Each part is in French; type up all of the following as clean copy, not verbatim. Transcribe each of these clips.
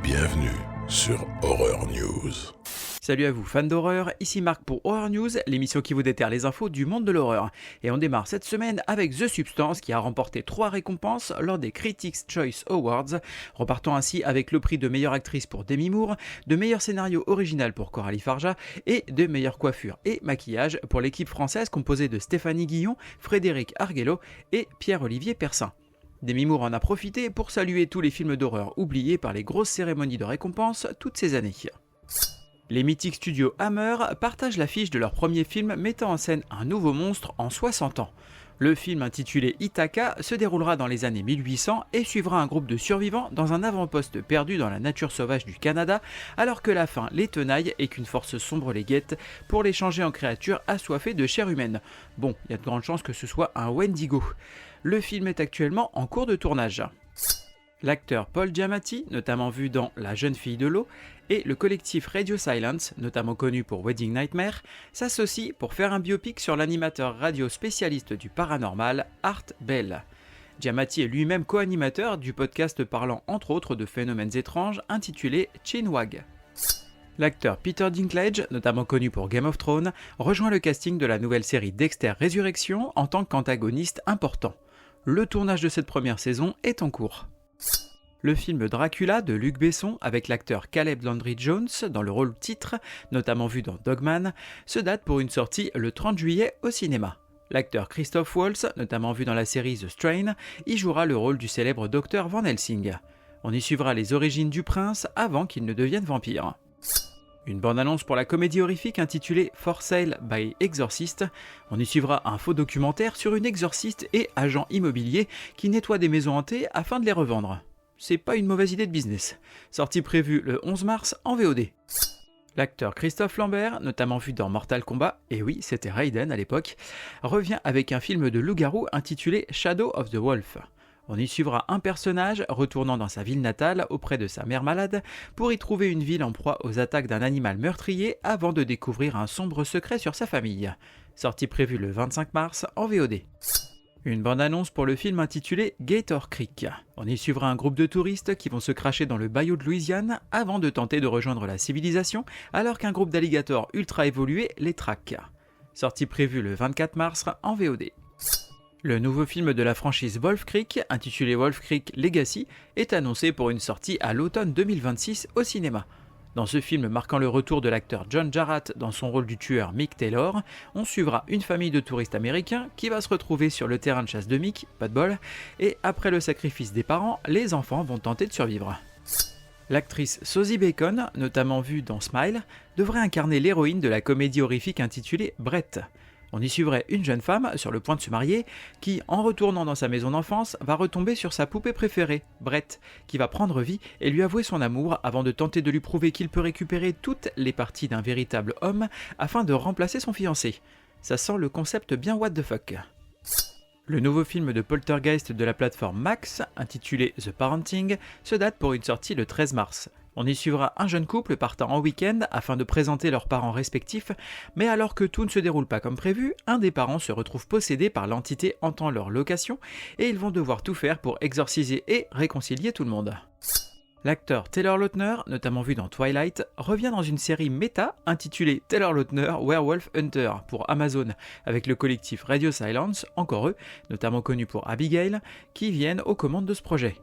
Bienvenue sur Horror News. Salut à vous fans d'horreur, ici Marc pour Horror News, l'émission qui vous déterre les infos du monde de l'horreur. Et on démarre cette semaine avec The Substance qui a remporté 3 récompenses lors des Critics' Choice Awards, repartant ainsi avec le prix de meilleure actrice pour Demi Moore, de meilleur scénario original pour Coralie Farja et de meilleure coiffure et maquillage pour l'équipe française composée de Stéphanie Guillon, Frédéric Arguello et Pierre-Olivier Persin. Demi Moore en a profité pour saluer tous les films d'horreur oubliés par les grosses cérémonies de récompense toutes ces années. Les mythiques studios Hammer partagent l'affiche de leur premier film mettant en scène un nouveau monstre en 60 ans. Le film intitulé Ithaca se déroulera dans les années 1800 et suivra un groupe de survivants dans un avant-poste perdu dans la nature sauvage du Canada alors que la faim les tenaille et qu'une force sombre les guette pour les changer en créatures assoiffées de chair humaine. Bon, il y a de grandes chances que ce soit un Wendigo. Le film est actuellement en cours de tournage. L'acteur Paul Giamatti, notamment vu dans La jeune fille de l'eau, et le collectif Radio Silence, notamment connu pour Wedding Nightmare, s'associent pour faire un biopic sur l'animateur radio spécialiste du paranormal, Art Bell. Giamatti est lui-même co-animateur du podcast parlant entre autres de phénomènes étranges intitulé Chinwag. L'acteur Peter Dinklage, notamment connu pour Game of Thrones, rejoint le casting de la nouvelle série Dexter Résurrection en tant qu'antagoniste important. Le tournage de cette première saison est en cours. Le film Dracula de Luc Besson, avec l'acteur Caleb Landry Jones dans le rôle titre, notamment vu dans Dogman, se date pour une sortie le 30 juillet au cinéma. L'acteur Christoph Waltz, notamment vu dans la série The Strain, y jouera le rôle du célèbre docteur Van Helsing. On y suivra les origines du prince avant qu'il ne devienne vampire. Une bande-annonce pour la comédie horrifique intitulée For Sale by Exorcist. On y suivra un faux documentaire sur une exorciste et agent immobilier qui nettoie des maisons hantées afin de les revendre. C'est pas une mauvaise idée de business. Sortie prévue le 11 mars en VOD. L'acteur Christophe Lambert, notamment vu dans Mortal Kombat, et oui, c'était Raiden à l'époque, revient avec un film de loup-garou intitulé Shadow of the Wolf. On y suivra un personnage retournant dans sa ville natale auprès de sa mère malade pour y trouver une ville en proie aux attaques d'un animal meurtrier avant de découvrir un sombre secret sur sa famille. Sortie prévue le 25 mars en VOD. Une bande-annonce pour le film intitulé Gator Creek. On y suivra un groupe de touristes qui vont se cracher dans le bayou de Louisiane avant de tenter de rejoindre la civilisation alors qu'un groupe d'alligators ultra évolués les traque. Sortie prévue le 24 mars en VOD. Le nouveau film de la franchise Wolf Creek, intitulé Wolf Creek Legacy, est annoncé pour une sortie à l'automne 2026 au cinéma. Dans ce film marquant le retour de l'acteur John Jarratt dans son rôle du tueur Mick Taylor, on suivra une famille de touristes américains qui va se retrouver sur le terrain de chasse de Mick, pas de bol, et après le sacrifice des parents, les enfants vont tenter de survivre. L'actrice Sosie Bacon, notamment vue dans Smile, devrait incarner l'héroïne de la comédie horrifique intitulée Brett. On y suivrait une jeune femme sur le point de se marier qui, en retournant dans sa maison d'enfance, va retomber sur sa poupée préférée, Brett, qui va prendre vie et lui avouer son amour avant de tenter de lui prouver qu'il peut récupérer toutes les parties d'un véritable homme afin de remplacer son fiancé. Ça sent le concept bien what the fuck. Le nouveau film de Poltergeist de la plateforme Max, intitulé The Parenting, se date pour une sortie le 13 mars. On y suivra un jeune couple partant en week-end afin de présenter leurs parents respectifs, mais alors que tout ne se déroule pas comme prévu, un des parents se retrouve possédé par l'entité hantant leur location et ils vont devoir tout faire pour exorciser et réconcilier tout le monde. L'acteur Taylor Lautner, notamment vu dans Twilight, revient dans une série méta intitulée Taylor Lautner Werewolf Hunter pour Amazon, avec le collectif Radio Silence, encore eux, notamment connus pour Abigail, qui viennent aux commandes de ce projet.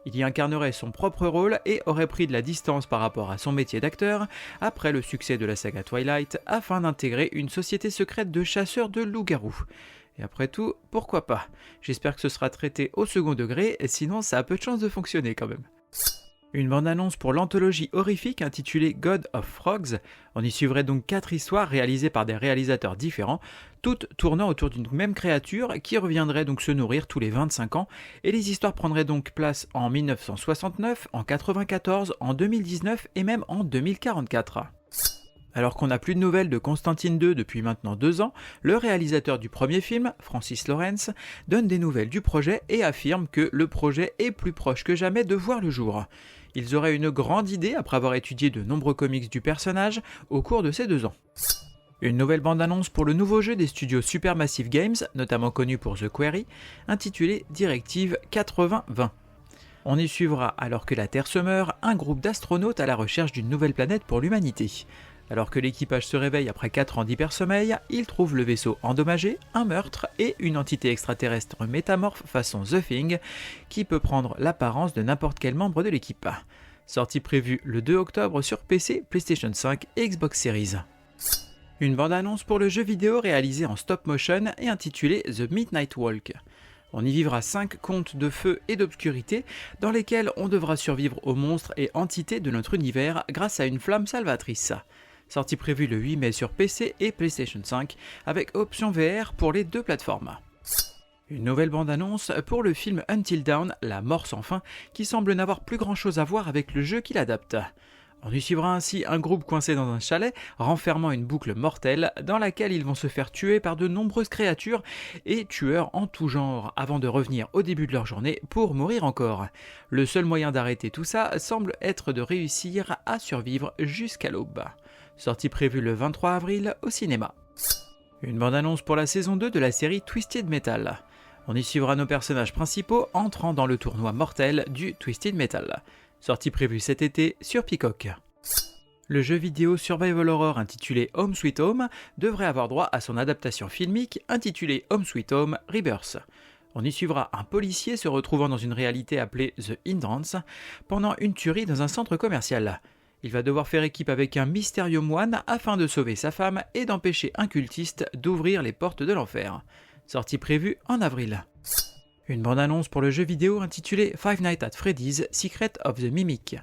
Il y incarnerait son propre rôle et aurait pris de la distance par rapport à son métier d'acteur après le succès de la saga Twilight afin d'intégrer une société secrète de chasseurs de loups-garous. Et après tout, pourquoi pas? J'espère que ce sera traité au second degré, sinon ça a peu de chance de fonctionner quand même. Une bande-annonce pour l'anthologie horrifique intitulée God of Frogs. On y suivrait donc 4 histoires réalisées par des réalisateurs différents, toutes tournant autour d'une même créature qui reviendrait donc se nourrir tous les 25 ans, et les histoires prendraient donc place en 1969, en 94, en 2019 et même en 2044. Alors qu'on n'a plus de nouvelles de Constantine II depuis maintenant 2 ans, le réalisateur du premier film, Francis Lawrence, donne des nouvelles du projet et affirme que le projet est plus proche que jamais de voir le jour. Ils auraient une grande idée après avoir étudié de nombreux comics du personnage au cours de ces 2 ans. Une nouvelle bande-annonce pour le nouveau jeu des studios Supermassive Games, notamment connu pour The Quarry, intitulé Directive 8020. On y suivra, alors que la Terre se meurt, un groupe d'astronautes à la recherche d'une nouvelle planète pour l'humanité. Alors que l'équipage se réveille après 4 ans d'hypersommeil, ils trouvent le vaisseau endommagé, un meurtre et une entité extraterrestre métamorphe façon The Thing qui peut prendre l'apparence de n'importe quel membre de l'équipe. Sortie prévue le 2 octobre sur PC, PlayStation 5 et Xbox Series. Une bande-annonce pour le jeu vidéo réalisé en stop motion et intitulé The Midnight Walk. On y vivra 5 contes de feu et d'obscurité dans lesquels on devra survivre aux monstres et entités de notre univers grâce à une flamme salvatrice. Sortie prévue le 8 mai sur PC et PlayStation 5 avec option VR pour les 2 plateformes. Une nouvelle bande-annonce pour le film Until Dawn, La mort sans fin, qui semble n'avoir plus grand chose à voir avec le jeu qui l'adapte. On y suivra ainsi un groupe coincé dans un chalet, renfermant une boucle mortelle dans laquelle ils vont se faire tuer par de nombreuses créatures et tueurs en tout genre, avant de revenir au début de leur journée pour mourir encore. Le seul moyen d'arrêter tout ça semble être de réussir à survivre jusqu'à l'aube. Sortie prévue le 23 avril au cinéma. Une bande-annonce pour la saison 2 de la série Twisted Metal. On y suivra nos personnages principaux entrant dans le tournoi mortel du Twisted Metal. Sortie prévue cet été sur Peacock. Le jeu vidéo Survival Horror intitulé Home Sweet Home devrait avoir droit à son adaptation filmique intitulée Home Sweet Home Rebirth. On y suivra un policier se retrouvant dans une réalité appelée The Hindrance pendant une tuerie dans un centre commercial. Il va devoir faire équipe avec un mystérieux moine afin de sauver sa femme et d'empêcher un cultiste d'ouvrir les portes de l'enfer. Sortie prévue en avril. Une bande-annonce pour le jeu vidéo intitulé Five Nights at Freddy's Secret of the Mimic.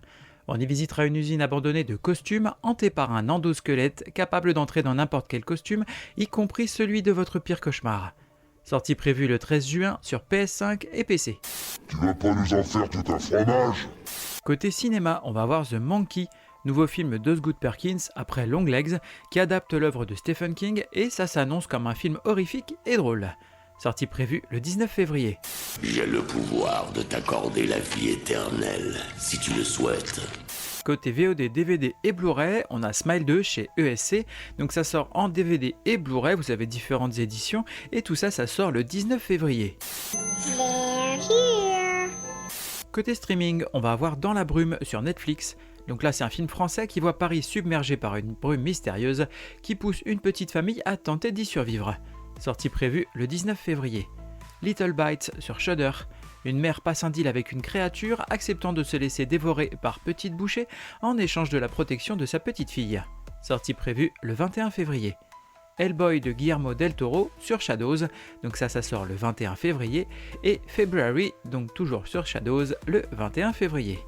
On y visitera une usine abandonnée de costumes hantée par un endosquelette capable d'entrer dans n'importe quel costume, y compris celui de votre pire cauchemar. Sortie prévue le 13 juin sur PS5 et PC. Tu vas pas nous en faire tout un fromage? Côté cinéma, on va voir The Monkey, nouveau film d'Osgood Perkins après Longlegs, qui adapte l'œuvre de Stephen King et ça s'annonce comme un film horrifique et drôle. Sortie prévue le 19 février. J'ai le pouvoir de t'accorder la vie éternelle, si tu le souhaites. Côté VOD, DVD et Blu-ray, on a Smile 2 chez ESC, donc ça sort en DVD et Blu-ray, vous avez différentes éditions, et tout ça, ça sort le 19 février. Côté streaming, on va avoir Dans la brume sur Netflix. Donc là, c'est un film français qui voit Paris submergé par une brume mystérieuse qui pousse une petite famille à tenter d'y survivre. Sortie prévue le 19 février. Little Bites sur Shudder. Une mère passe un deal avec une créature acceptant de se laisser dévorer par petite bouchée en échange de la protection de sa petite fille. Sortie prévue le 21 février. Hellboy de Guillermo del Toro sur Shadows, donc ça sort le 21 février, et February, donc toujours sur Shadows, le 21 février.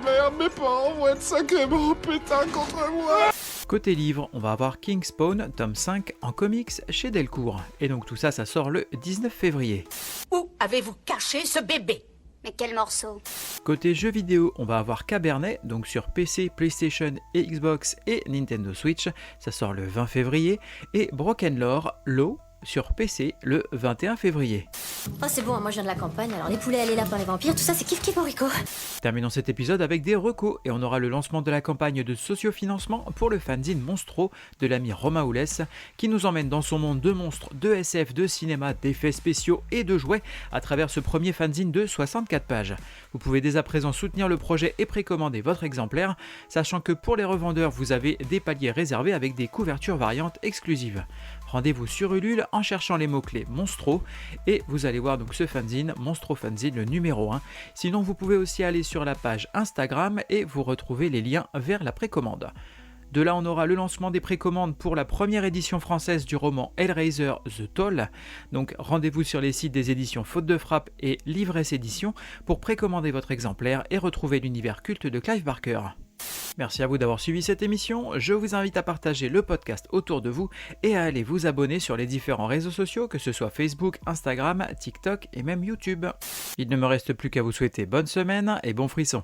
Merde, mes parents vont être sacrément pétins contre moi. Côté livre, on va avoir Kingspawn, tome 5 en comics chez Delcourt, et donc tout ça sort le 19 février. Où avez-vous caché ce bébé? Mais quel morceau? Côté jeux vidéo, on va avoir Cabernet, donc sur PC, PlayStation et Xbox et Nintendo Switch, ça sort le 20 février, et Broken Lore, Low, sur PC le 21 février. Oh c'est bon, moi je viens de la campagne, alors les poulets, les lapins, les vampires, tout ça c'est kiff kiff Morico. Terminons cet épisode avec des recos et on aura le lancement de la campagne de sociofinancement pour le fanzine Monstro de l'ami Romain Oulès qui nous emmène dans son monde de monstres, de SF, de cinéma, d'effets spéciaux et de jouets à travers ce premier fanzine de 64 pages. Vous pouvez dès à présent soutenir le projet et précommander votre exemplaire, sachant que pour les revendeurs vous avez des paliers réservés avec des couvertures variantes exclusives. Rendez-vous sur Ulule en cherchant les mots-clés Monstro et vous allez voir donc ce fanzine, Monstro Fanzine, le numéro 1. Sinon vous pouvez aussi aller sur la page Instagram et vous retrouvez les liens vers la précommande. De là on aura le lancement des précommandes pour la première édition française du roman Hellraiser The Toll. Donc rendez-vous sur les sites des éditions Faute de Frappe et Livresse Édition pour précommander votre exemplaire et retrouver l'univers culte de Clive Barker. Merci à vous d'avoir suivi cette émission, je vous invite à partager le podcast autour de vous et à aller vous abonner sur les différents réseaux sociaux, que ce soit Facebook, Instagram, TikTok et même YouTube. Il ne me reste plus qu'à vous souhaiter bonne semaine et bon frisson.